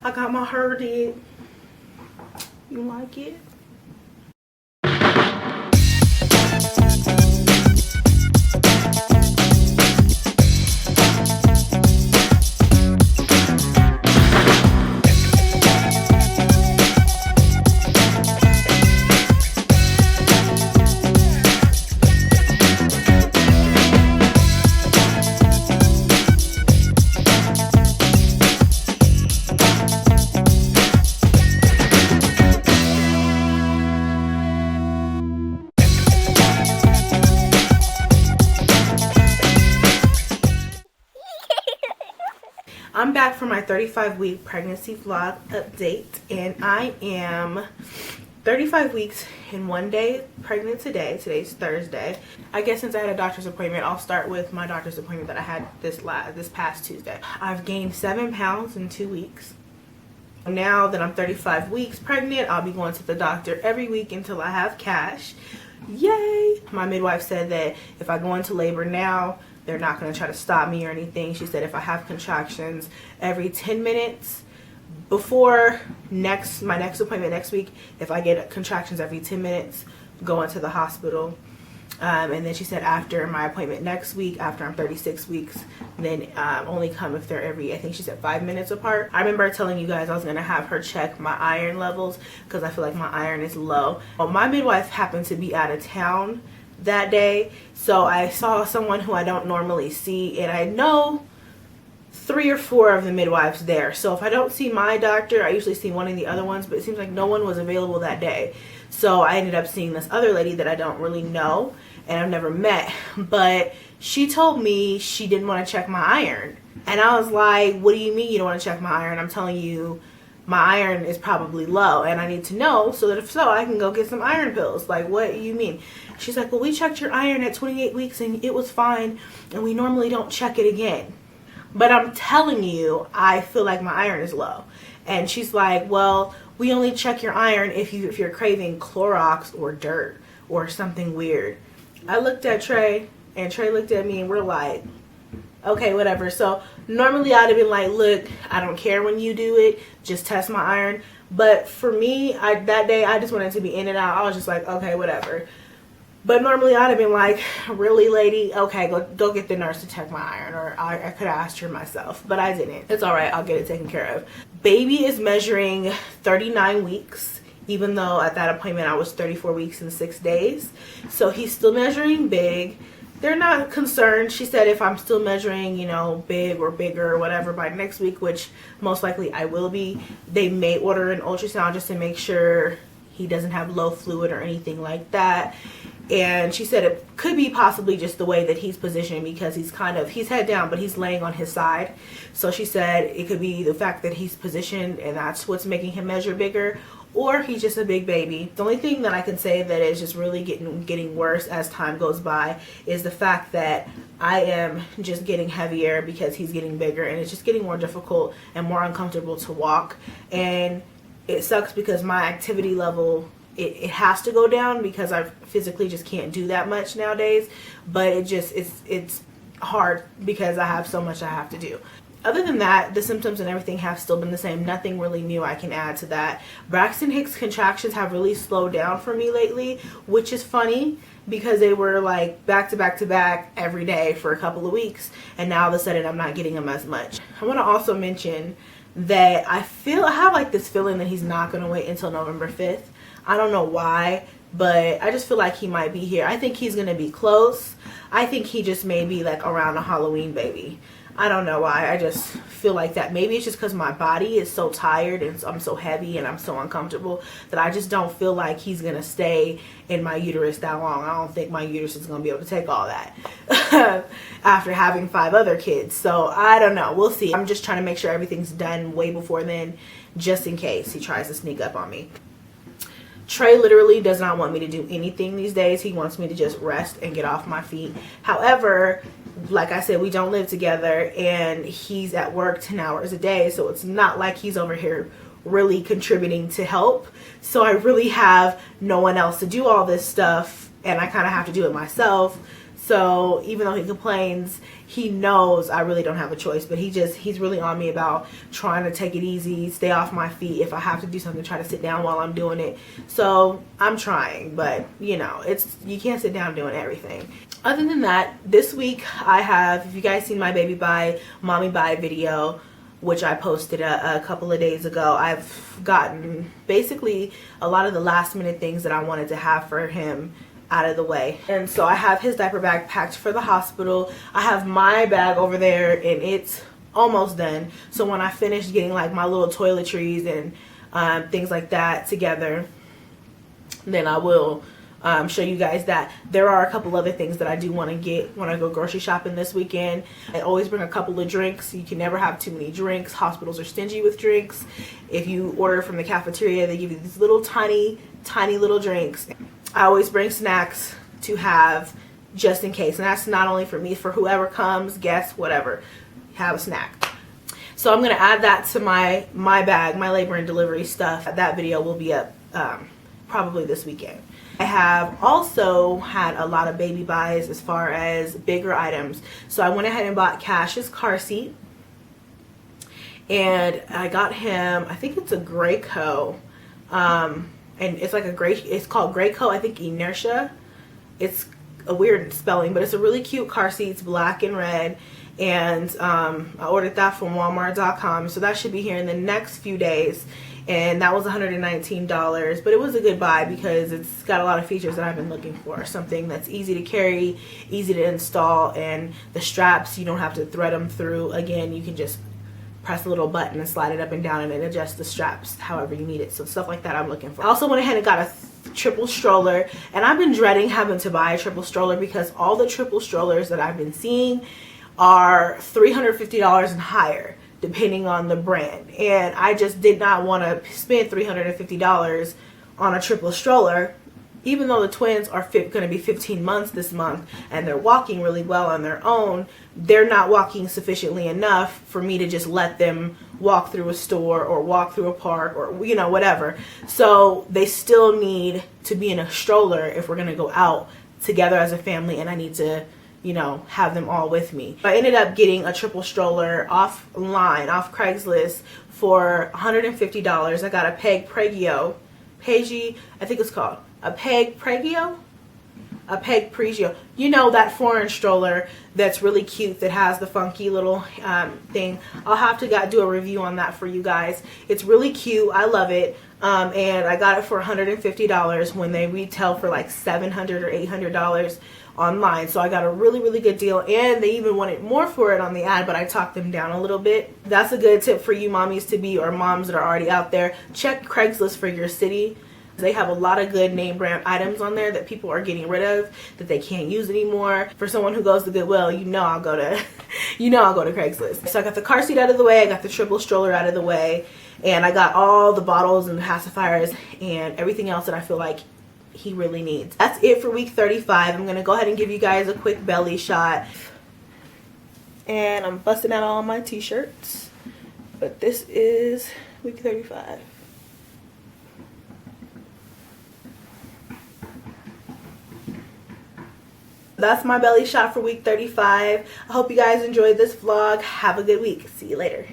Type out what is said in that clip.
I got my hair did. You like it? I'm back for my 35-week pregnancy vlog update, and I am 35 weeks and 1 day pregnant today. Today's Thursday. I guess since I had a doctor's appointment, I'll start with my doctor's appointment that I had this past Tuesday. I've gained 7 pounds in 2 weeks. Now that I'm 35 weeks pregnant, I'll be going to the doctor every week until I have cash. Yay! My midwife said that if I go into labor now, they're not going to try to stop me or anything. She said if I have contractions every 10 minutes before my next appointment next week, if I get contractions every 10 minutes, go into the hospital. And then she said after my appointment next week, after I'm 36 weeks, then only come if they're every, I think she said 5 minutes apart. I remember telling you guys I was going to have her check my iron levels because I feel like my iron is low. Well, my midwife happened to be out of town that day, so I saw someone who I don't normally see, and I know 3 or 4 of the midwives there. So if I don't see my doctor, I usually see one of the other ones, but it seems like no one was available that day. So I ended up seeing this other lady that I don't really know and I've never met, but she told me she didn't want to check my iron. And I was like, what do you mean you don't want to check my iron? I'm telling you my iron is probably low and I need to know so that if so, I can go get some iron pills. Like, what do you mean? She's like, well, we checked your iron at 28 weeks and it was fine, and we normally don't check it again. But I'm telling you, I feel like my iron is low. And she's like, well, we only check your iron if you're craving Clorox or dirt or something weird. I looked at Trey, and Trey looked at me, and we're like, okay, whatever. So normally I'd have been like, look, I don't care when you do it, just test my iron. But for me, that day I just wanted to be in and out. I was just like, okay, whatever. But normally I'd have been like, really, lady? Okay, go get the nurse to check my iron. Or I could have asked her myself, but I didn't. It's all right. I'll get it taken care of. Baby is measuring 39 weeks, even though at that appointment I was 34 weeks and 6 days. So he's still measuring big. They're not concerned. She said if I'm still measuring, big or bigger or whatever by next week, which most likely I will be, they may order an ultrasound just to make sure he doesn't have low fluid or anything like that. And she said it could be possibly just the way that he's positioned, because he's head down, but he's laying on his side. So she said it could be the fact that he's positioned and that's what's making him measure bigger, or he's just a big baby. The only thing that I can say that is just really getting worse as time goes by is the fact that I am just getting heavier because he's getting bigger, and it's just getting more difficult and more uncomfortable to walk. And it sucks because my activity level, it has to go down because I physically just can't do that much nowadays. But it's hard because I have so much I have to do. Other than that, the symptoms and everything have still been the same. Nothing really new I can add to that. Braxton Hicks contractions have really slowed down for me lately, which is funny because they were like back to back to back every day for a couple of weeks, and now all of a sudden I'm not getting them as much. I want to also mention that I have like this feeling that he's not going to wait until November 5th. I don't know why, but I just feel like he might be here. I think he's going to be close. I think he just may be like around a Halloween baby. I don't know why. I just feel like that. Maybe it's just because my body is so tired and I'm so heavy and I'm so uncomfortable that I just don't feel like he's going to stay in my uterus that long. I don't think my uterus is going to be able to take all that after having 5 other kids. So I don't know. We'll see. I'm just trying to make sure everything's done way before then, just in case he tries to sneak up on me. Trey literally does not want me to do anything these days. He wants me to just rest and get off my feet. However, like I said, we don't live together, and he's at work 10 hours a day, so it's not like he's over here really contributing to help. So I really have no one else to do all this stuff, and I kind of have to do it myself. So even though he complains, he knows I really don't have a choice. But he's really on me about trying to take it easy, stay off my feet. If I have to do something, try to sit down while I'm doing it. So I'm trying, but you know, you can't sit down doing everything. Other than that, this week I have, if you guys seen my baby buy, mommy buy video, which I posted a couple of days ago, I've gotten basically a lot of the last minute things that I wanted to have for him out of the way. And so I have his diaper bag packed for the hospital. I have my bag over there and it's almost done. So when I finish getting like my little toiletries and things like that together, then I will show you guys that. There are a couple other things that I do want to get when I go grocery shopping this weekend. I always bring a couple of drinks. You can never have too many drinks. Hospitals are stingy with drinks. If you order from the cafeteria, they give you these little tiny little drinks. I always bring snacks to have just in case, and that's not only for me, for whoever comes, guests, whatever, have a snack. So I'm going to add that to my bag, my labor and delivery stuff. That video will be up probably this weekend. I have also had a lot of baby buys as far as bigger items. So I went ahead and bought Cash's car seat. And I got him, I think it's a Graco. And it's like it's called Graco, I think Inertia. It's a weird spelling, but it's a really cute car seat. It's black and red. And I ordered that from Walmart.com. So that should be here in the next few days. And that was $119, but it was a good buy because it's got a lot of features that I've been looking for. Something that's easy to carry, easy to install, and the straps, you don't have to thread them through. Again, you can just press a little button and slide it up and down and it adjusts the straps however you need it. So stuff like that I'm looking for. I also went ahead and got a triple stroller, and I've been dreading having to buy a triple stroller because all the triple strollers that I've been seeing are $350 and higher, depending on the brand, and I just did not want to spend $350 on a triple stroller, even though the twins are going to be 15 months this month and they're walking really well on their own. They're not walking sufficiently enough for me to just let them walk through a store or walk through a park or, you know, whatever. So they still need to be in a stroller if we're going to go out together as a family, and I need to, you know, have them all with me. I ended up getting a triple stroller offline, off Craigslist, for $150. I got a Peg Pregio, I think it's called a Peg Pregio, a Peg Pregio. You know, that foreign stroller that's really cute, that has the funky little thing. I'll have to do a review on that for you guys. It's really cute. I love it. And I got it for $150 when they retail for like $700 or $800 online. So I got a really good deal, and they even wanted more for it on the ad, but I talked them down a little bit. That's a good tip for you mommies to be, or moms that are already out there. Check Craigslist for your city. They have a lot of good name brand items on there that people are getting rid of, that they can't use anymore. For someone who goes to Goodwill, you know I'll go to Craigslist. So I got the car seat out of the way, I got the triple stroller out of the way, and I got all the bottles and the pacifiers and everything else that I feel like he really needs. That's it for week 35. I'm gonna go ahead and give you guys a quick belly shot, and I'm busting out all my t-shirts, but this is week 35. That's my belly shot for week 35. I hope you guys enjoyed this vlog. Have a good week. See you later.